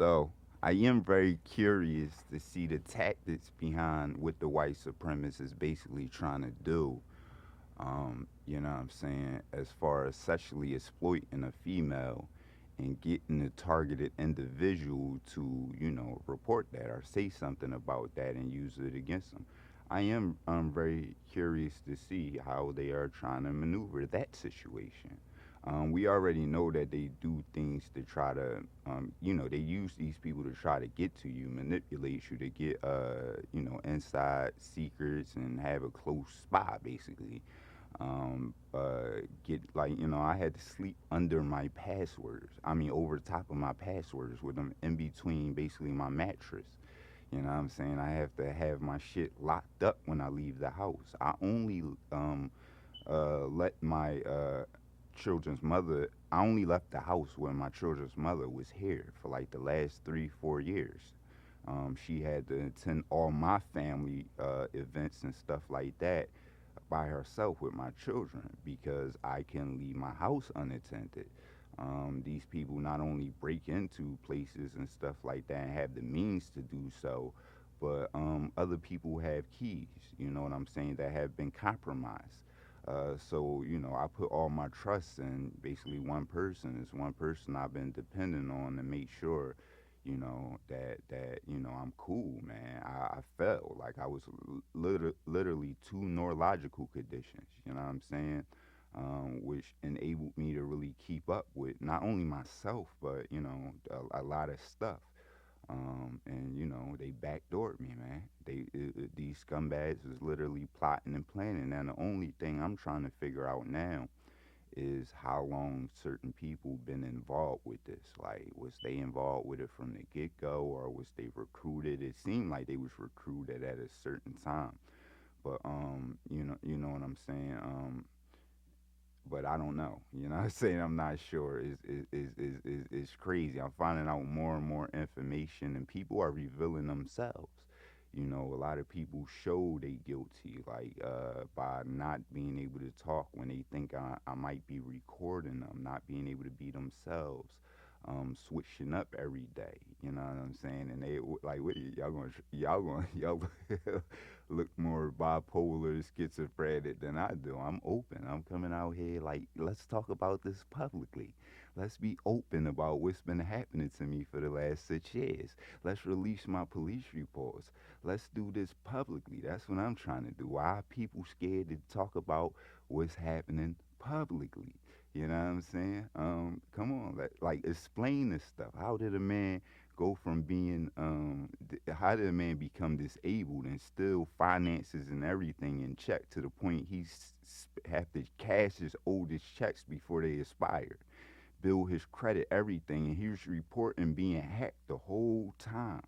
So I am very curious to see the tactics behind what the white supremacists basically trying to do. You know what I'm saying? As far as sexually exploiting a female and getting a targeted individual to, report that or say something about that and use it against them. I am very curious to see how they are trying to maneuver that situation. We already know that they do things to try to, they use these people to try to get to you, manipulate you to get, inside secrets and have a close spy, basically. Get like, I had to sleep under my passwords. I mean, over top of my passwords with them in between, basically my mattress. You know what I'm saying? I have to have my shit locked up when I leave the house. I only let my children's mother. I only left the house when my children's mother was here for like the last 3, 4 years. She had to attend all my family events and stuff like that by herself with my children because I can leave my house unattended. These people not only break into places and stuff like that and have the means to do so, but other people have keys, you know what I'm saying, that have been compromised. So, I put all my trust in basically one person. It's one person I've been depending on to make sure, that I'm cool, man. I felt like I was literally two neurological conditions. You know what I'm saying? Which enabled me to really keep up with not only myself but a lot of stuff. And they backdoored me, man. These scumbags was literally plotting and planning. And the only thing I'm trying to figure out now is how long certain people been involved with this. Like, was they involved with it from the get go, or was they recruited? It seemed like they was recruited at a certain time, but you know what I'm saying. But I don't know. You know what I'm saying? I'm not sure. Is crazy. I'm finding out more and more information, and people are revealing themselves. A lot of people show they guilty, like by not being able to talk when they think I might be recording them, not being able to be themselves, switching up every day. You know what I'm saying? And they like, what, y'all look more bipolar, schizophrenic than I do. I'm open. I'm coming out here like, let's talk about this publicly. Let's be open about what's been happening to me for the last 6 years. Let's release my police reports. Let's do this publicly. That's what I'm trying to do. Why are people scared to talk about what's happening publicly? You know what I'm saying? Come on, like explain this stuff. How did a man go from being how did a man become disabled and still finances and everything in check to the point have to cash his oldest checks before they expire, build his credit, everything, and he's reporting being hacked the whole time.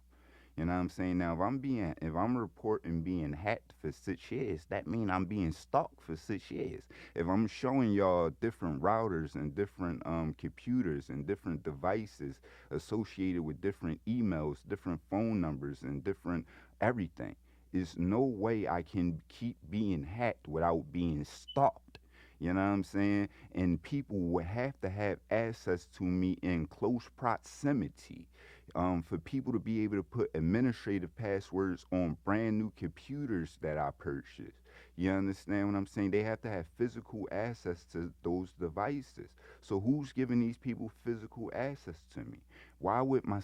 You know what I'm saying? Now, if I'm reporting being hacked for 6 years, that means I'm being stalked for 6 years. If I'm showing y'all different routers and different computers and different devices associated with different emails, different phone numbers, and different everything, there's no way I can keep being hacked without being stalked. You know what I'm saying? And people would have to have access to me in close proximity for people to be able to put administrative passwords on brand new computers that I purchased. You understand what I'm saying? They have to have physical access to those devices. So who's giving these people physical access to me? Why would my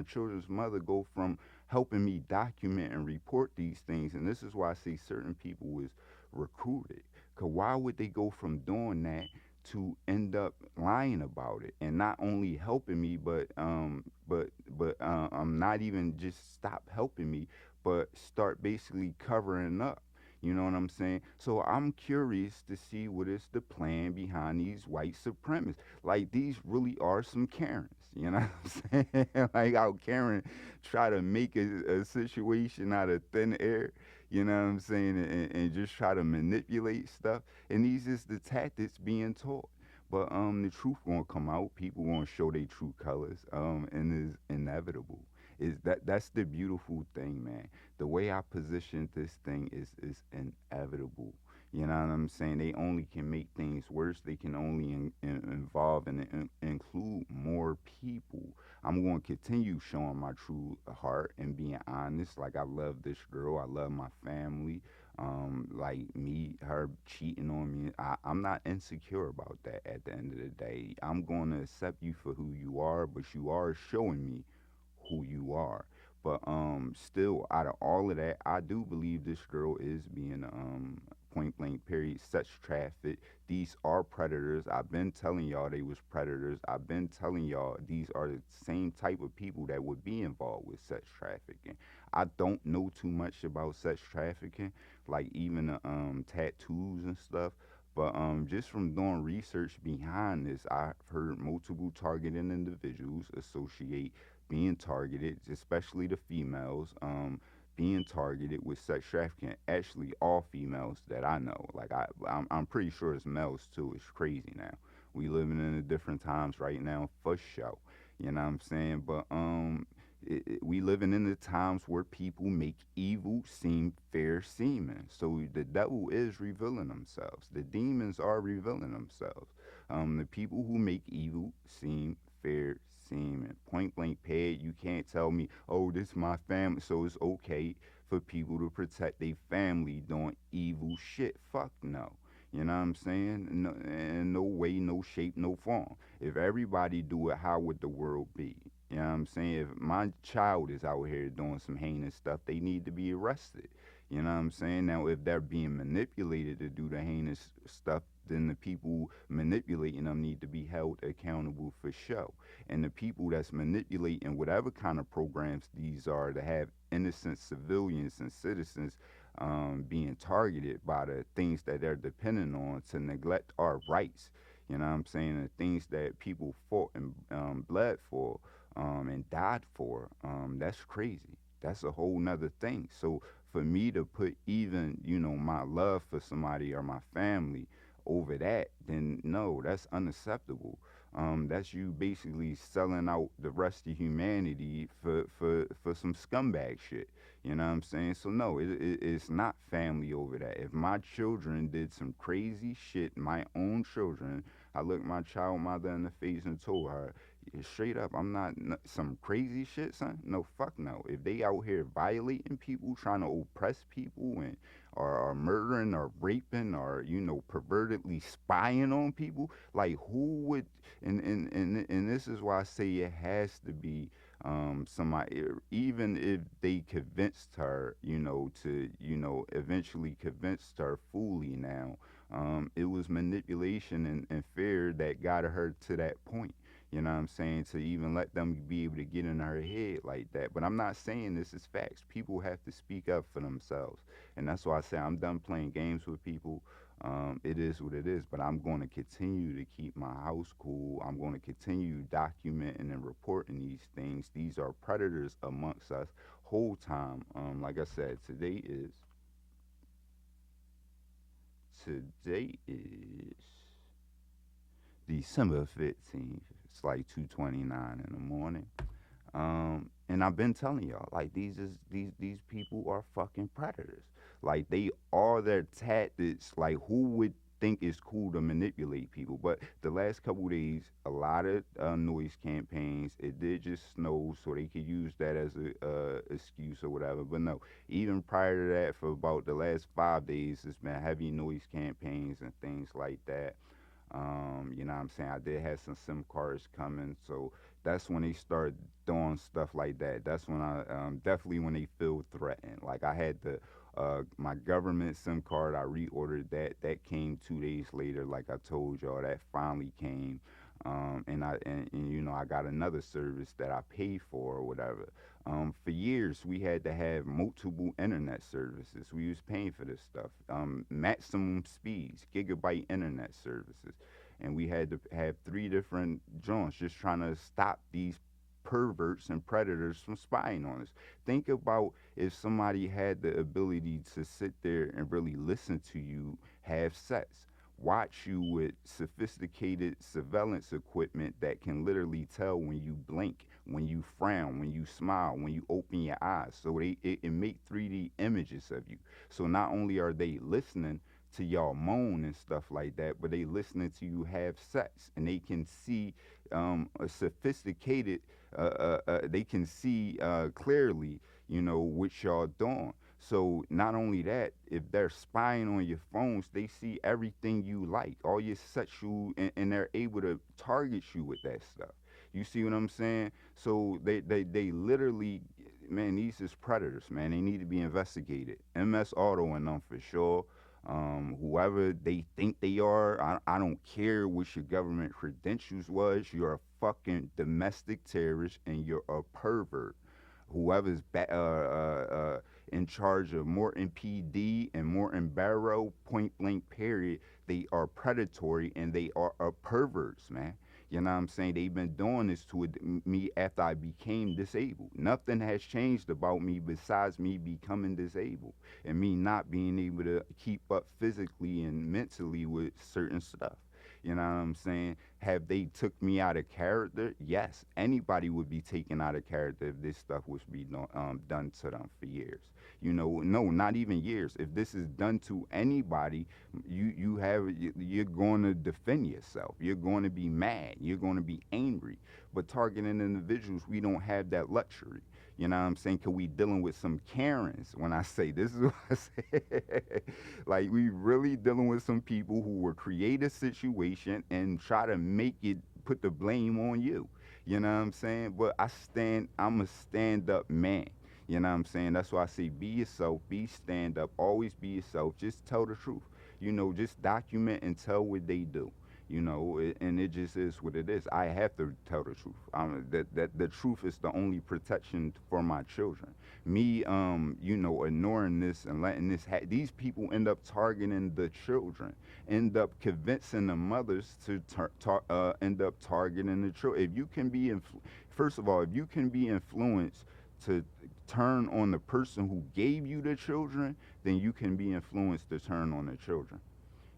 children's mother go from helping me document and report these things? And this is why I say certain people was recruited. Cause why would they go from doing that to end up lying about it and not only helping me, but not even just stop helping me, but start basically covering up. You know what I'm saying? So I'm curious to see what is the plan behind these white supremacists. Like these really are some Karens. You know what I'm saying? Like how Karen try to make a situation out of thin air. You know what I'm saying? And just try to manipulate stuff. And these is the tactics being taught. But the truth gonna come out. People gonna show their true colors. And it's inevitable. Is that's the beautiful thing, man. The way I position this thing is inevitable. You know what I'm saying? They only can make things worse. They can only involve and include more people. I'm going to continue showing my true heart and being honest. Like, I love this girl. I love my family. Like me, her cheating on me. I'm not insecure about that at the end of the day. I'm going to accept you for who you are, but you are showing me who you are. But still, out of all of that, I do believe this girl is being point blank period sex trafficked. These are predators. I've been telling y'all they was predators. I've been telling y'all these are the same type of people that would be involved with sex trafficking. I don't know too much about sex trafficking, like even the tattoos and stuff. But just from doing research behind this, I've heard multiple targeted individuals associate being targeted, especially the females, being targeted with sex trafficking. Actually, all females that I know, like I'm pretty sure it's males too. It's crazy now. We living in a different times right now, for sure. You know what I'm saying? But we living in the times where people make evil seem fair seeming. So the devil is revealing themselves. The demons are revealing themselves. The people who make evil seem fair seeming. Point blank period. You can't tell me, oh, this is my family, so it's okay for people to protect their family doing evil shit. Fuck no. You know what I'm saying? No, in no way, no shape, no form. If everybody do it, how would the world be? You know what I'm saying? If my child is out here doing some heinous stuff, they need to be arrested. You know what I'm saying? Now, if they're being manipulated to do the heinous stuff, then the people manipulating them need to be held accountable for show. And the people that's manipulating whatever kind of programs these are to have innocent civilians and citizens being targeted by the things that they're dependent on to neglect our rights. You know what I'm saying? The things that people fought and bled for and died for. That's crazy. That's a whole nother thing. So for me to put even, my love for somebody or my family over that, then no, that's unacceptable. That's you basically selling out the rest of humanity for some scumbag shit. You know what I'm saying? So no, it's not family over that. If my children did some crazy shit, my own children, I looked my child mother in the face and told her, straight up, I'm not some crazy shit, son. No, fuck no. If they out here violating people, trying to oppress people, and or murdering or raping or pervertedly spying on people, like who would? And this is why I say it has to be somebody. Even if they convinced her, to eventually convinced her fully. Now, it was manipulation and fear that got her to that point. You know what I'm saying? To even let them be able to get in her head like that. But I'm not saying this is facts. People have to speak up for themselves. And that's why I say I'm done playing games with people. It is what it is. But I'm going to continue to keep my house cool. I'm going to continue documenting and reporting these things. These are predators amongst us whole time. Like I said, today is December 15th. It's like 2:29 in the morning. And I've been telling y'all, like these people are fucking predators. Like they are their tactics. Like who would think it's cool to manipulate people? But the last couple days, a lot of noise campaigns. It did just snow, so they could use that as a excuse or whatever. But no, even prior to that, for about the last 5 days, it's been heavy noise campaigns and things like that. You know what I'm saying? I did have some SIM cards coming, so that's when they start doing stuff like that. That's when I definitely when they feel threatened. Like I had the my government SIM card. I reordered that. That came 2 days later. Like I told y'all, that finally came. And I got another service that I pay for or whatever. For years we had to have multiple internet services. We was paying for this stuff. Maximum speeds, gigabyte internet services, and we had to have three different joints just trying to stop these perverts and predators from spying on us. Think about if somebody had the ability to sit there and really listen to you have sex, watch you with sophisticated surveillance equipment that can literally tell when you blink, when you frown, when you smile, when you open your eyes. So it make 3D images of you. So not only are they listening to y'all moan and stuff like that, but they listening to you have sex, and they can see a sophisticated. They can see clearly, what y'all doing. So not only that, if they're spying on your phones, they see everything you like, all your sexual, and they're able to target you with that stuff. You see what I'm saying? So they literally, man, these is predators, man. They need to be investigated. MS Auto and them for sure. Whoever they think they are, I don't care what your government credentials was. You're a fucking domestic terrorist and you're a pervert. Whoever's in charge of Morton PD and Morton Barrow, point blank period, they are predatory and they are perverts, man. You know what I'm saying? They've been doing this to me after I became disabled. Nothing has changed about me besides me becoming disabled and me not being able to keep up physically and mentally with certain stuff. You know what I'm saying? Have they took me out of character? Yes. Anybody would be taken out of character if this stuff was be done to them for years. No, not even years. If this is done to anybody, you're going to defend yourself. You're going to be mad. You're going to be angry. But targeting individuals, we don't have that luxury. You know what I'm saying? Cause we dealing with some Karens. When I say this is what I say, like we really dealing with some people who will create a situation and try to make it put the blame on you. You know what I'm saying? But I'm a stand up man. You know what I'm saying? That's why I say be yourself, be stand up, always be yourself, just tell the truth. Just document and tell what they do. And it just is what it is. I have to tell the truth. That the truth is the only protection for my children. Me, ignoring this and letting these people end up targeting the children, end up convincing the mothers to end up targeting the children. If you can be, first of all, if you can be influenced to turn on the person who gave you the children, then you can be influenced to turn on the children.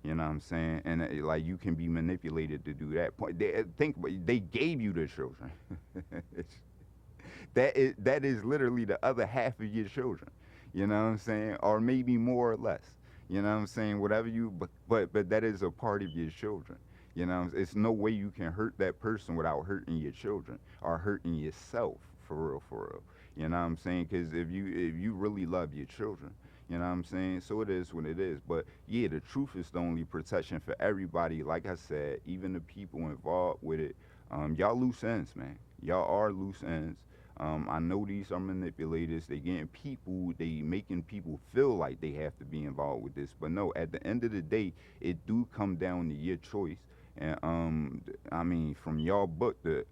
You know what I'm saying? And like you can be manipulated to do that. Think they gave you the children. That is literally the other half of your children. You know what I'm saying? Or maybe more or less. You know what I'm saying? Whatever you, but that is a part of your children. It's no way you can hurt that person without hurting your children or hurting yourself for real, for real. You know what I'm saying? Because if you really love your children, you know what I'm saying? So it is what it is. But yeah, the truth is the only protection for everybody. Like I said, even the people involved with it, y'all loose ends, man. Y'all are loose ends. I know these are manipulators. They getting people, they making people feel like they have to be involved with this. But no, at the end of the day, it do come down to your choice. And I mean, from y'all book, the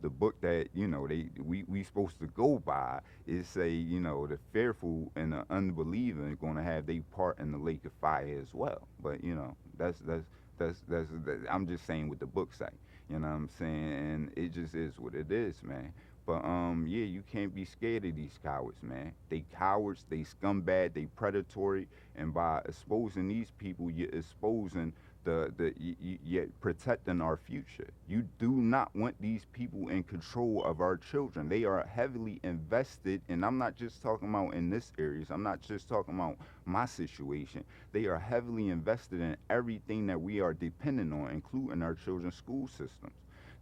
book that we supposed to go by is say the fearful and the unbeliever are going to have their part in the lake of fire as well. But that's I'm just saying what the book say. You know what I'm saying? And it just is what it is, man. But yeah, you can't be scared of these cowards, man. They cowards, they scumbag, they predatory, and by exposing these people, you're exposing you're protecting our future. You do not want these people in control of our children. They are heavily invested, and I'm not just talking about in this areas. I'm not just talking about my situation. They are heavily invested in everything that we are dependent on, including our children's school systems.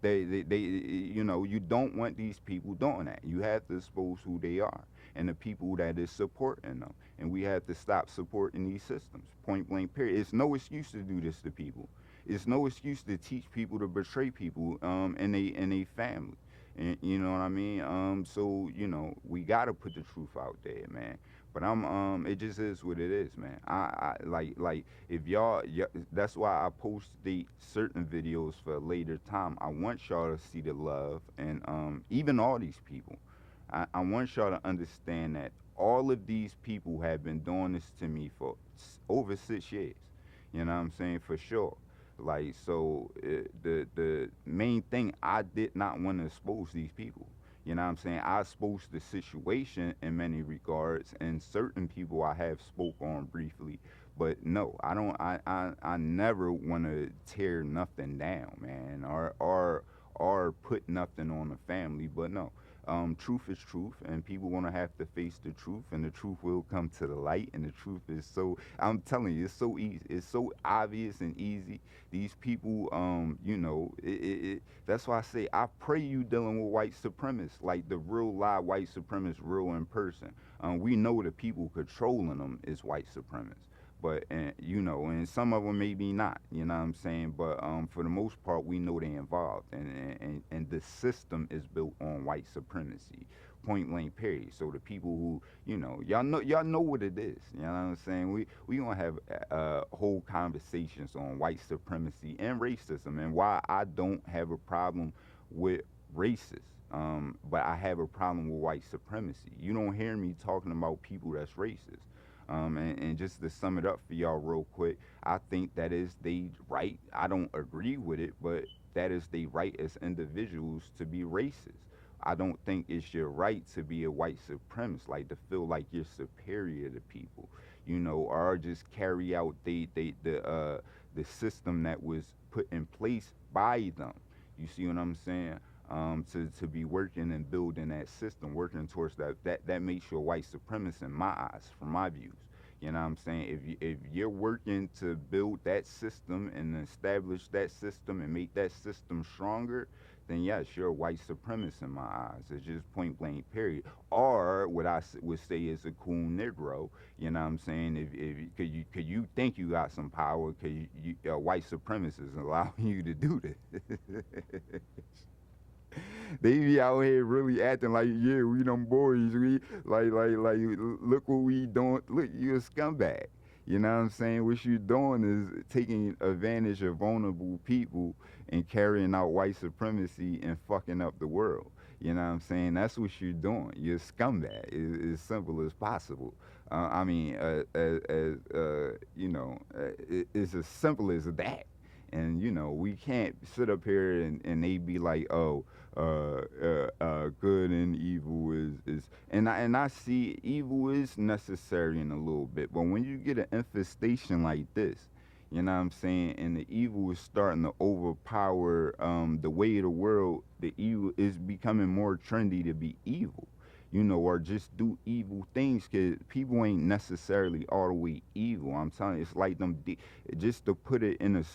You don't want these people doing that. You have to expose who they are and the people that is supporting them. And we have to stop supporting these systems. Point blank, period. It's no excuse to do this to people. It's no excuse to teach people to betray people and they family. And you know what I mean? So we gotta put the truth out there, man. But it just is what it is, man. I like if that's why I post the certain videos for a later time. I want y'all to see the love and even all these people. I want y'all to understand that all of these people have been doing this to me for over 6 years. You know what I'm saying? For sure. Like, so the main thing, I did not want to expose these people. You know what I'm saying? I exposed the situation in many regards, and certain people I have spoke on briefly. But no, I never want to tear nothing down, man, or or put nothing on the family. But no, truth is truth, and people gonna have to face the truth, and the truth will come to the light. And the truth is so, I'm telling you, it's so easy, it's so obvious and easy. These people, that's why I say I pray you dealing with white supremacists, like the real live white supremacists, real in person. We know the people controlling them is white supremacists, but and some of them maybe not. You know what I'm saying? But for the most part, we know they involved, and the system is built on white supremacy, point blank period. So the people who y'all know what it is. You know what I'm saying? We gonna have whole conversations on white supremacy and racism, and why I don't have a problem with racists. But I have a problem with white supremacy. You don't hear me talking about people that's racist. And just to sum it up for y'all real quick, I think that is they right. I don't agree with it, but that is they right as individuals to be racist. I don't think it's your right to be a white supremacist, like to feel like you're superior to people, or just carry out the system that was put in place by them. You see what I'm saying? To be working and building that system, working towards that makes you a white supremacist in my eyes, from my views. You know what I'm saying? If you're working to build that system and establish that system and make that system stronger, then yes, you're a white supremacist in my eyes. It's just point blank, period. Or what would say is a cool Negro. You know what I'm saying? If could you think you got some power? Cause white supremacists allowing you to do this. They be out here really acting like, yeah, we them boys. We like, look what we doing. Look, you a scumbag. You know what I'm saying? What you doing is taking advantage of vulnerable people and carrying out white supremacy and fucking up the world. You know what I'm saying? That's what you're doing. You're a scumbag. It's as simple as possible. I mean, it's as simple as that. And we can't sit up here and they be like, oh, good and evil is and I see evil is necessary in a little bit, but when you get an infestation like this, you know what I'm saying, and the evil is starting to overpower the way of the world, the evil is becoming more trendy to be evil. Or just do evil things, because people ain't necessarily all the way evil. I'm telling you, it's like just to put it in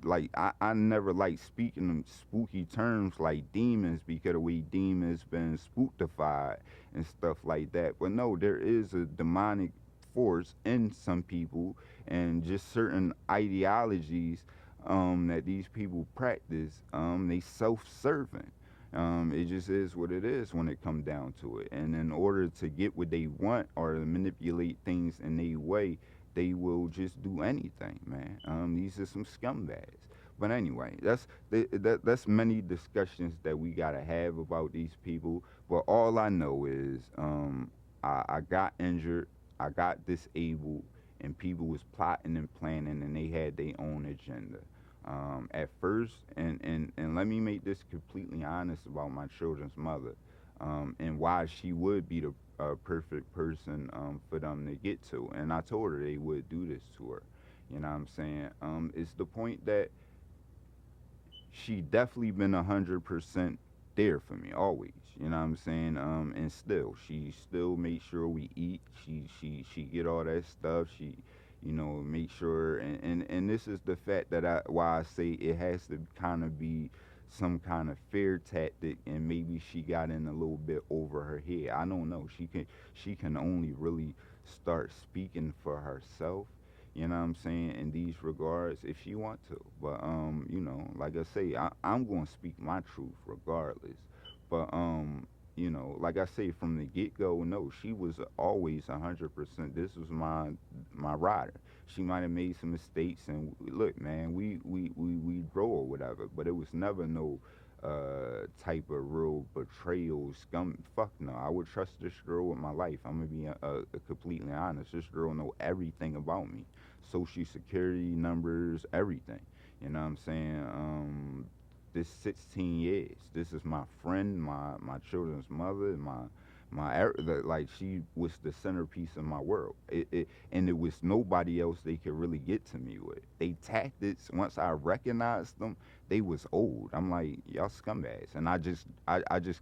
like I never like speaking in spooky terms like demons, because the way demons been spooktified and stuff like that. But no, there is a demonic force in some people, and just certain ideologies that these people practice. They self-serving. It just is what it is when it comes down to it. And in order to get what they want or to manipulate things in their way, they will just do anything, man. These are some scumbags. But anyway, that's many discussions that we gotta have about these people. But all I know is, I got injured, I got disabled, and people was plotting and planning, and they had their own agenda. At first, and let me make this completely honest about my children's mother, and why she would be the perfect person for them to get to. And I told her they would do this to her. You know what I'm saying? It's the point that she definitely been 100% there for me always. You know what I'm saying? And still, she still make sure we eat. She get all that stuff. She, make sure. And this is the fact that why I say it has to kind of be some kind of fear tactic, and maybe she got in a little bit over her head. I don't know. She can only really start speaking for herself, you know what I'm saying, in these regards, if she want to. But like I say, I'm gonna speak my truth regardless. But like I say, from the get go, no, she was always 100%. This was my rider. She might have made some mistakes, and look, man, we grow or whatever, but it was never no type of real betrayal, scum. Fuck no, I would trust this girl with my life. I'm gonna be completely honest. This girl know everything about me, social security numbers, everything. You know what I'm saying? This 16 years. This is my friend, my children's mother, Like she was the centerpiece of my world. And it was nobody else they could really get to me with. They tactics, once I recognized them, they was old. I'm like, y'all scumbags, and I just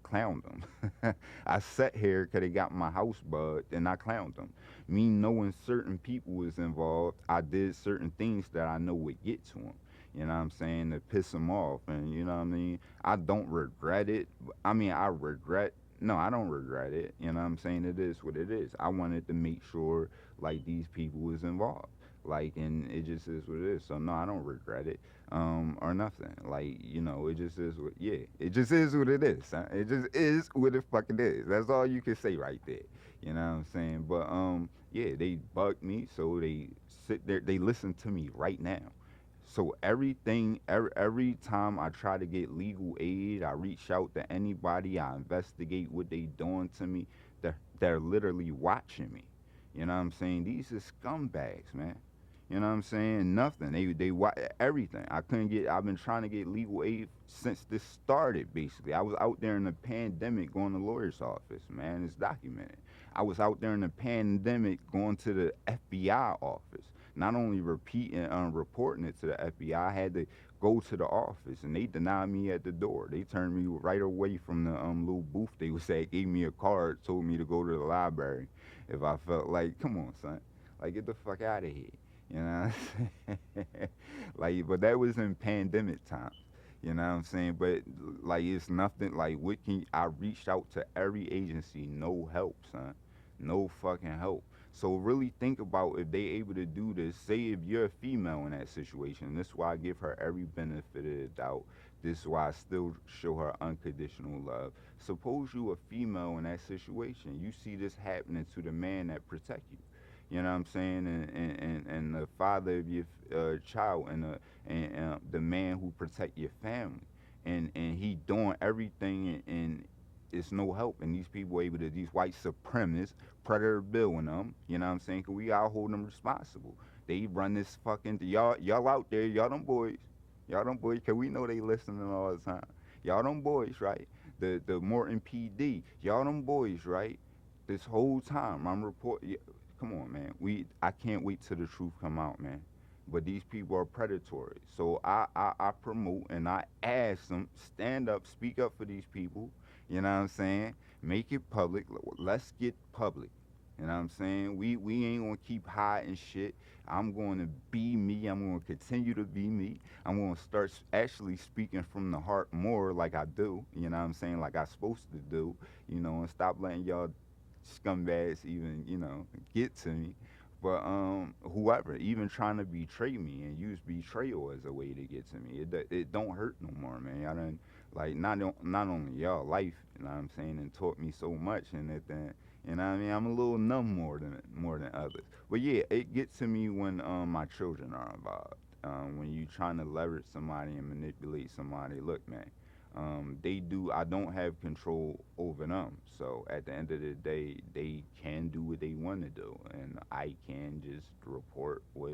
clowned them. I sat here because they got my house bugged, and I clowned them. Me knowing certain people was involved, I did certain things that I know would get to them. You know what I'm saying? To piss them off, and you know what I mean. I don't regret it. I mean, I regret. No, I don't regret it. You know what I'm saying? It is what it is. I wanted to make sure like these people was involved. Like, and it just is what it is. So no, I don't regret it, or nothing. Like, it just is what. Yeah, it just is what it is. Huh? It just is what it fucking is. That's all you can say right there. You know what I'm saying? But yeah, they bugged me, so they sit there. They listen to me right now. So every time I try to get legal aid, I reach out to anybody, I investigate what they doing to me. They're literally watching me. You know what I'm saying? These are scumbags, man. You know what I'm saying? Nothing. They everything. I've been trying to get legal aid since this started. Basically, I was out there in the pandemic going to lawyer's office. Man, it's documented. I was out there in the pandemic going to the FBI office. Not only repeating, reporting it to the FBI, I had to go to the office, and they denied me at the door. They turned me right away from the little booth they was at, gave me a card, told me to go to the library if I felt like, come on, son, like get the fuck out of here. You know what I'm saying? Like, but that was in pandemic times. You know what I'm saying? But like, it's nothing. Like, I reached out to every agency, no help, son, no fucking help. So really think about if they able to do this. Say if you're a female in that situation. This is why I give her every benefit of the doubt. This is why I still show her unconditional love. Suppose you a female in that situation. You see this happening to the man that protect you. You know what I'm saying? And the father of your child, and the man who protect your family. And he doing everything, and it's no help. And these people able to, these white supremacists, predator Bill and them, you know what I'm saying? 'Cause we all hold them responsible. They run this fucking, y'all out there, y'all them boys. Y'all them boys, 'cause we know they listening all the time. Y'all them boys, right? The Morton PD, y'all them boys, right? This whole time I'm reporting. Come on, man. I can't wait till the truth come out, man. But these people are predatory. So I promote and I ask them, stand up, speak up for these people. You know what I'm saying? Make it public. Let's get public. You know what I'm saying? We ain't gonna keep hiding shit. I'm going to be me. I'm going to continue to be me. I'm going to start actually speaking from the heart more like I do. You know what I'm saying? Like I supposed to do. And stop letting y'all scumbags even, get to me. But whoever, even trying to betray me and use betrayal as a way to get to me, it don't hurt no more, man. I done, like, not only y'all life, you know what I'm saying, and taught me so much, and it then, you know what I mean, I'm a little numb more than others. But yeah, it gets to me when my children are involved. When you trying to leverage somebody and manipulate somebody, look, man, they do. I don't have control over them. So at the end of the day, they can do what they want to do, and I can just report what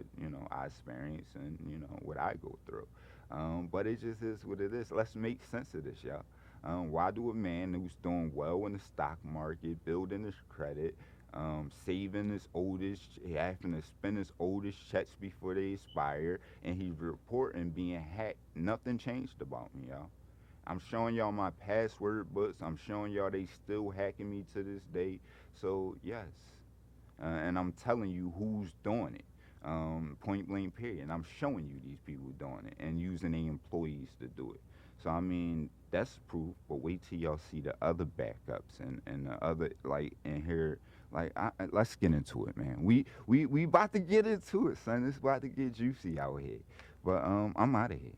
I experience and what I go through. But it just is what it is. Let's make sense of this, y'all. Why do a man who's doing well in the stock market, building his credit, saving his oldest, having to spend his oldest checks before they expire, and he's reporting being hacked? Nothing changed about me, y'all. I'm showing y'all my password books. I'm showing y'all they still hacking me to this day. So yes, and I'm telling you who's doing it. Point blank period. And I'm showing you these people doing it and using their employees to do it. So I mean that's proof. But wait till y'all see the other backups and the other and here. Let's get into it, man. We about to get into it, son. It's about to get juicy out here. But I'm out of here.